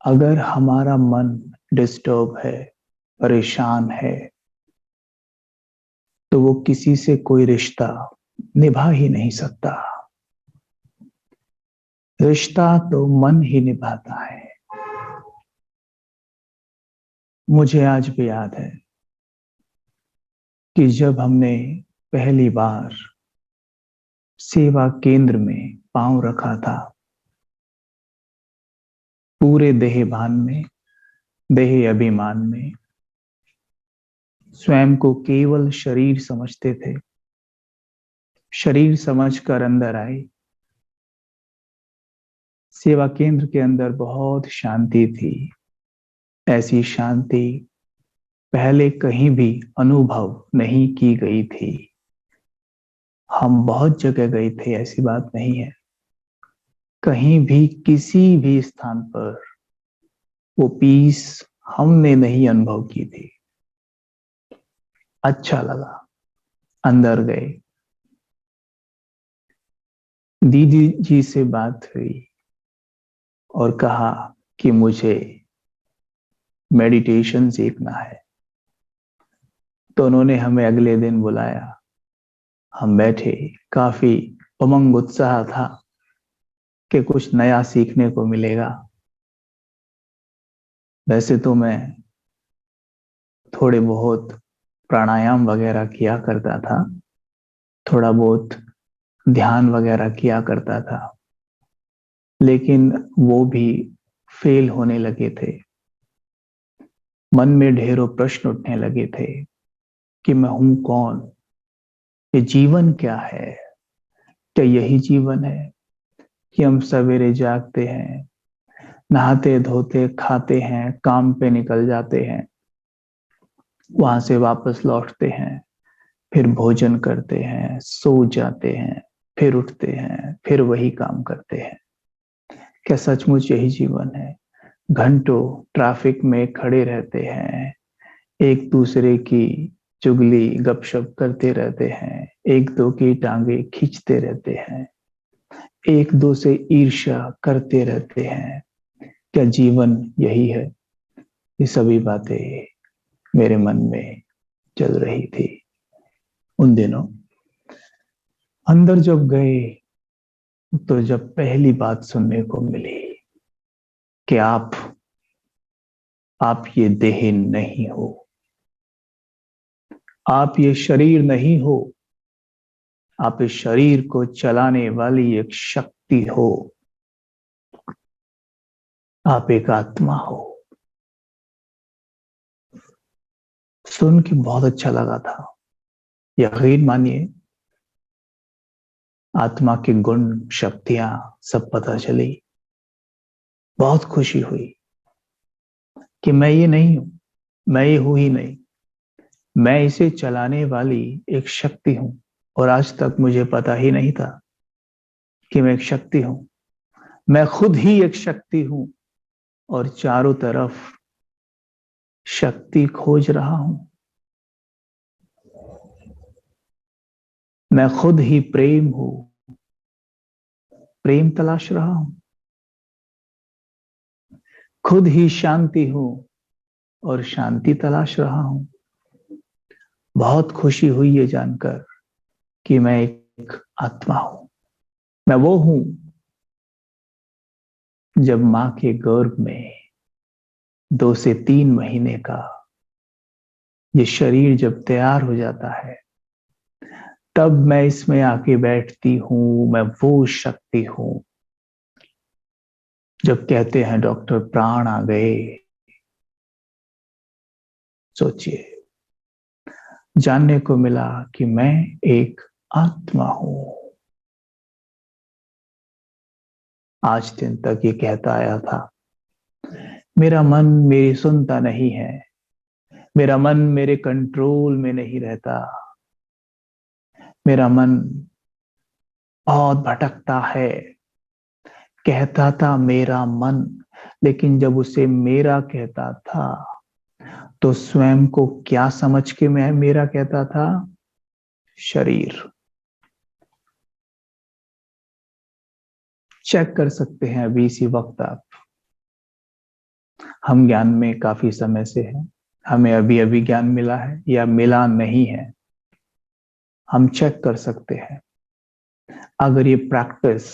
अगर हमारा मन डिस्टर्ब है, परेशान है, तो वो किसी से कोई रिश्ता निभा ही नहीं सकता। रिश्ता तो मन ही निभाता है। मुझे आज भी याद है कि जब हमने पहली बार सेवा केंद्र में पांव रखा था, पूरे देहभान में, देह अभिमान में, स्वयं को केवल शरीर समझते थे। शरीर समझकर अंदर आए। सेवा केंद्र के अंदर बहुत शांति थी। ऐसी शांति पहले कहीं भी अनुभव नहीं की गई थी। हम बहुत जगह गए थे, ऐसी बात नहीं है। कहीं भी किसी भी स्थान पर वो पीस हमने नहीं अनुभव की थी। अच्छा लगा। अंदर गए, दीदी जी से बात हुई और कहा कि मुझे मेडिटेशन सीखना है। तो उन्होंने हमें अगले दिन बुलाया। हम बैठे। काफी उमंग उत्साह था कि कुछ नया सीखने को मिलेगा। वैसे तो मैं थोड़े बहुत प्राणायाम वगैरह किया करता था, थोड़ा बहुत ध्यान वगैरह किया करता था, लेकिन वो भी फेल होने लगे थे। मन में ढेरों प्रश्न उठने लगे थे कि मैं हूं कौन, ये जीवन क्या है, क्या यही जीवन है कि हम सवेरे जागते हैं, नहाते धोते खाते हैं, काम पे निकल जाते हैं, वहां से वापस लौटते हैं, फिर भोजन करते हैं, सो जाते हैं, फिर उठते हैं, फिर वही काम करते हैं। क्या सचमुच यही जीवन है? घंटों ट्रैफिक में खड़े रहते हैं, एक दूसरे की चुगली गपशप करते रहते हैं, एक दो की टांगे खींचते रहते हैं, एक दो से ईर्ष्या करते रहते हैं। क्या जीवन यही है? ये सभी बातें मेरे मन में चल रही थी उन दिनों। अंदर जब गए तो जब पहली बात सुनने को मिली कि आप ये देह नहीं हो, आप ये शरीर नहीं हो, आप इस शरीर को चलाने वाली एक शक्ति हो, आप एक आत्मा हो। सुन के बहुत अच्छा लगा था। यकीन मानिए, आत्मा के गुण शक्तियां सब पता चली। बहुत खुशी हुई कि मैं ये नहीं हूं, मैं ये हूं ही नहीं, मैं इसे चलाने वाली एक शक्ति हूं। और आज तक मुझे पता ही नहीं था कि मैं एक शक्ति हूं। मैं खुद ही एक शक्ति हूं और चारों तरफ शक्ति खोज रहा हूं। मैं खुद ही प्रेम हूं, प्रेम तलाश रहा हूं। खुद ही शांति हूं और शांति तलाश रहा हूं। बहुत खुशी हुई ये जानकर कि मैं एक आत्मा हूं। मैं वो हूं जब मां के गर्भ में 2 से 3 महीने का ये शरीर जब तैयार हो जाता है, तब मैं इसमें आके बैठती हूं। मैं वो शक्ति हूं। जब कहते हैं डॉक्टर प्राण आ गए, सोचिए, जानने को मिला कि मैं एक आत्मा हूं। आज दिन तक ये कहता आया था, मेरा मन मेरी सुनता नहीं है, मेरा मन मेरे कंट्रोल में नहीं रहता, मेरा मन बहुत भटकता है। कहता था मेरा मन, लेकिन जब उसे मेरा कहता था तो स्वयं को क्या समझ के मैं मेरा कहता था? शरीर। चेक कर सकते हैं अभी इसी वक्त आप हम ज्ञान में काफी समय से हैं, हमें अभी अभी ज्ञान मिला है या मिला नहीं है, हम चेक कर सकते हैं। अगर ये प्रैक्टिस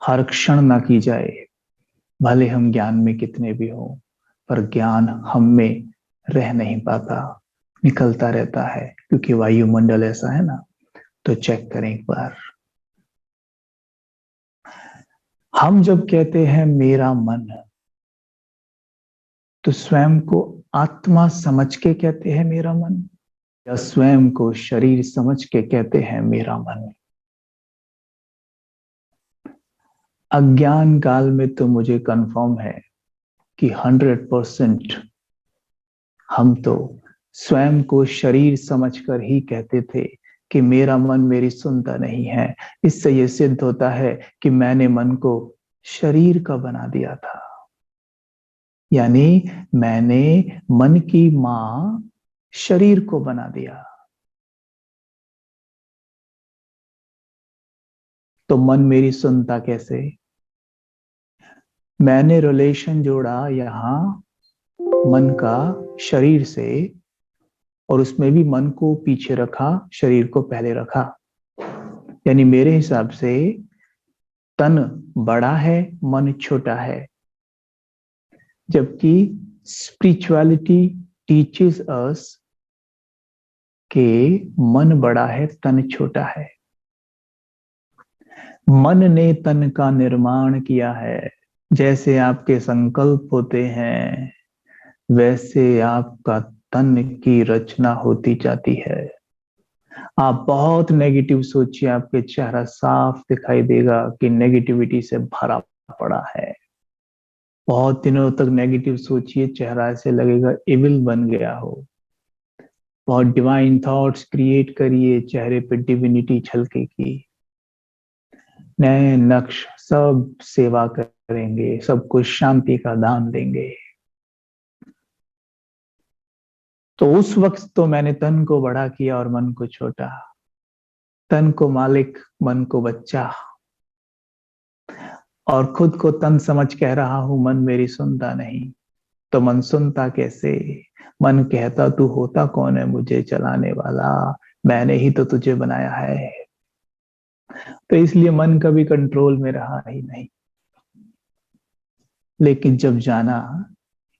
हर क्षण ना की जाए, भले हम ज्ञान में कितने भी हो, पर ज्ञान हम में रह नहीं पाता, निकलता रहता है, क्योंकि वायुमंडल ऐसा है ना। तो चेक करें एक बार। हम जब कहते हैं मेरा मन, तो स्वयं को आत्मा समझ के कहते हैं मेरा मन, या स्वयं को शरीर समझ के कहते हैं मेरा मन? अज्ञान काल में तो मुझे कंफर्म है कि 100% हम तो स्वयं को शरीर समझकर ही कहते थे कि मेरा मन मेरी सुनता नहीं है। इससे यह सिद्ध होता है कि मैंने मन को शरीर का बना दिया था, यानी मैंने मन की मां शरीर को बना दिया। तो मन मेरी सुनता कैसे? मैंने रिलेशन जोड़ा यहां मन का शरीर से, और उसमें भी मन को पीछे रखा, शरीर को पहले रखा। यानी मेरे हिसाब से तन बड़ा है, मन छोटा है, जबकि स्पिरिचुअलिटी टीचेस अस के मन बड़ा है, तन छोटा है। मन ने तन का निर्माण किया है। जैसे आपके संकल्प होते हैं, वैसे आपका तन की रचना होती जाती है। आप बहुत नेगेटिव सोचिए, आपके चेहरा साफ दिखाई देगा कि नेगेटिविटी से भरा पड़ा है। बहुत दिनों तक नेगेटिव सोचिए, चेहरा ऐसे लगेगा इविल बन गया हो। बहुत डिवाइन थॉट्स क्रिएट करिए, चेहरे पे डिविनिटी झलकेगी। नए नक्श सब सेवा करेंगे, सबको शांति का दान देंगे। तो उस वक्त तो मैंने तन को बड़ा किया और मन को छोटा, तन को मालिक, मन को बच्चा, और खुद को तन समझ कह रहा हूं मन मेरी सुनता नहीं। तो मन सुनता कैसे? मन कहता तू होता कौन है मुझे चलाने वाला, मैंने ही तो तुझे बनाया है। तो इसलिए मन कभी कंट्रोल में रहा ही नहीं। लेकिन जब जाना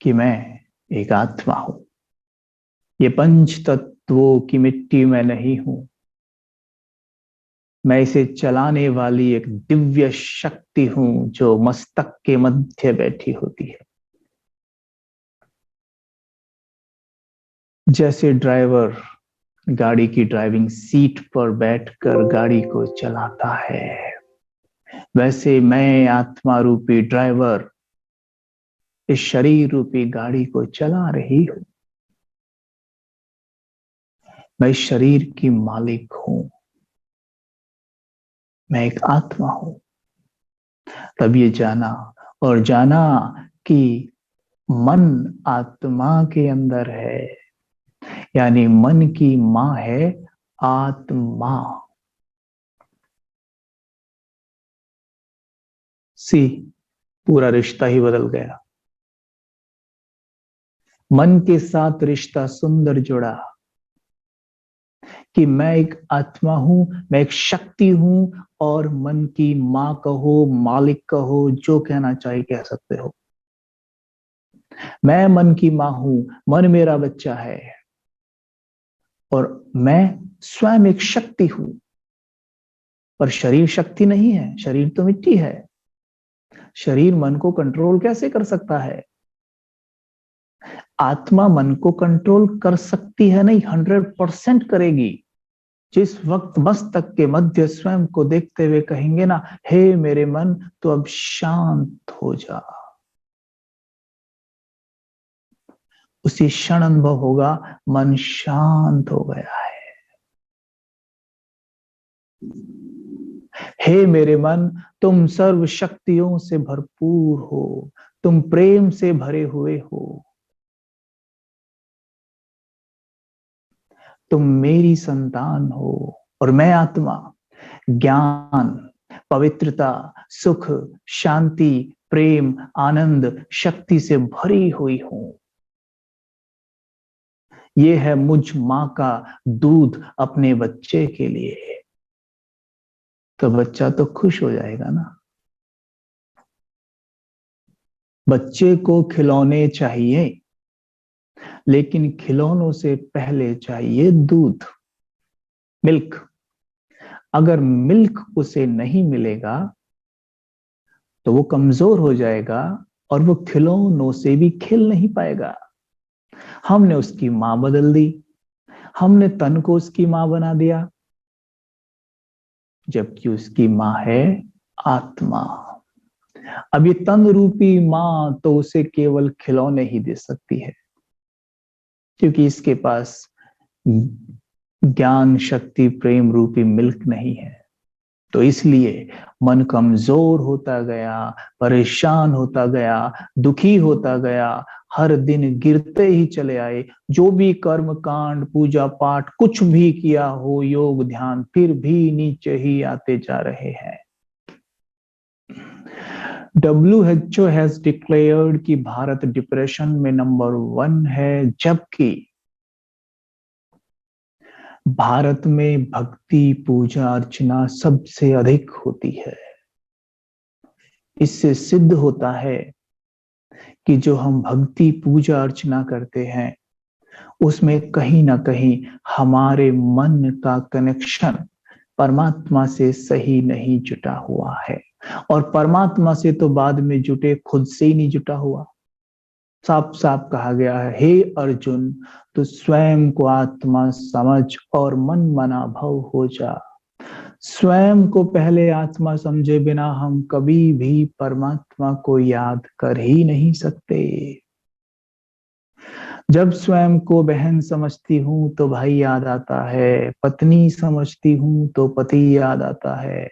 कि मैं एक आत्मा हूं, ये पंच तत्वों की मिट्टी मैं नहीं हूं, मैं इसे चलाने वाली एक दिव्य शक्ति हूं जो मस्तक के मध्य बैठी होती है। जैसे ड्राइवर गाड़ी की ड्राइविंग सीट पर बैठकर गाड़ी को चलाता है, वैसे मैं आत्मा रूपी ड्राइवर इस शरीर रूपी गाड़ी को चला रही हूं। मैं इस शरीर की मालिक हूं, मैं एक आत्मा हूं। तब ये जाना, और जाना कि मन आत्मा के अंदर है, यानी मन की मां है आत्मा। सी पूरा रिश्ता ही बदल गया। मन के साथ रिश्ता सुंदर जुड़ा कि मैं एक आत्मा हूं, मैं एक शक्ति हूं, और मन की मां कहो, मालिक कहो, जो कहना चाहे कह सकते हो। मैं मन की मां हूं, मन मेरा बच्चा है, और मैं स्वयं एक शक्ति हूं। पर शरीर शक्ति नहीं है, शरीर तो मिट्टी है। शरीर मन को कंट्रोल कैसे कर सकता है? आत्मा मन को कंट्रोल कर सकती है नहीं, 100% करेगी। जिस वक्त मस्तक के मध्य स्वयं को देखते हुए कहेंगे ना, हे मेरे मन तो अब शांत हो जा, उसी क्षण अनुभव होगा मन शांत हो गया है। हे मेरे मन, तुम सर्व शक्तियों से भरपूर हो, तुम प्रेम से भरे हुए हो, तुम मेरी संतान हो, और मैं आत्मा ज्ञान, पवित्रता, सुख, शांति, प्रेम, आनंद, शक्ति से भरी हुई हूं। ये है मुझ मां का दूध अपने बच्चे के लिए। तो बच्चा तो खुश हो जाएगा ना। बच्चे को खिलौने चाहिए, लेकिन खिलौनों से पहले चाहिए दूध, मिल्क। अगर मिल्क उसे नहीं मिलेगा तो वो कमजोर हो जाएगा और वो खिलौनों से भी खेल नहीं पाएगा। हमने उसकी मां बदल दी, हमने तन को उसकी मां बना दिया, जबकि उसकी मां है आत्मा। अब ये तन रूपी मां तो उसे केवल खिलौने ही दे सकती है, क्योंकि इसके पास ज्ञान, शक्ति, प्रेम रूपी मिल्क नहीं है। तो इसलिए मन कमजोर होता गया, परेशान होता गया, दुखी होता गया, हर दिन गिरते ही चले आए। जो भी कर्म कांड, पूजा पाठ कुछ भी किया हो, योग ध्यान, फिर भी नीचे ही आते जा रहे हैं। WHO हैज डिक्लेयर्ड कि भारत डिप्रेशन में नंबर 1 है, जबकि भारत में भक्ति, पूजा अर्चना सबसे अधिक होती है। इससे सिद्ध होता है कि जो हम भक्ति, पूजा अर्चना करते हैं, उसमें कहीं ना कहीं हमारे मन का कनेक्शन परमात्मा से सही नहीं जुटा हुआ है। और परमात्मा से तो बाद में जुटे, खुद से ही नहीं जुटा हुआ। साफ साफ कहा गया है, हे अर्जुन, तो स्वयं को आत्मा समझ और मन मना भव हो जा। स्वयं को पहले आत्मा समझे बिना हम कभी भी परमात्मा को याद कर ही नहीं सकते। जब स्वयं को बहन समझती हूं तो भाई याद आता है, पत्नी समझती हूं तो पति याद आता है,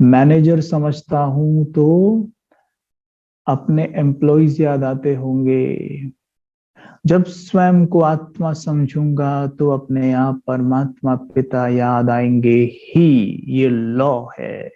मैनेजर समझता हूं तो अपने एम्प्लॉइज याद आते होंगे। जब स्वयं को आत्मा समझूंगा तो अपने आप परमात्मा पिता याद आएंगे ही। ये लॉ है।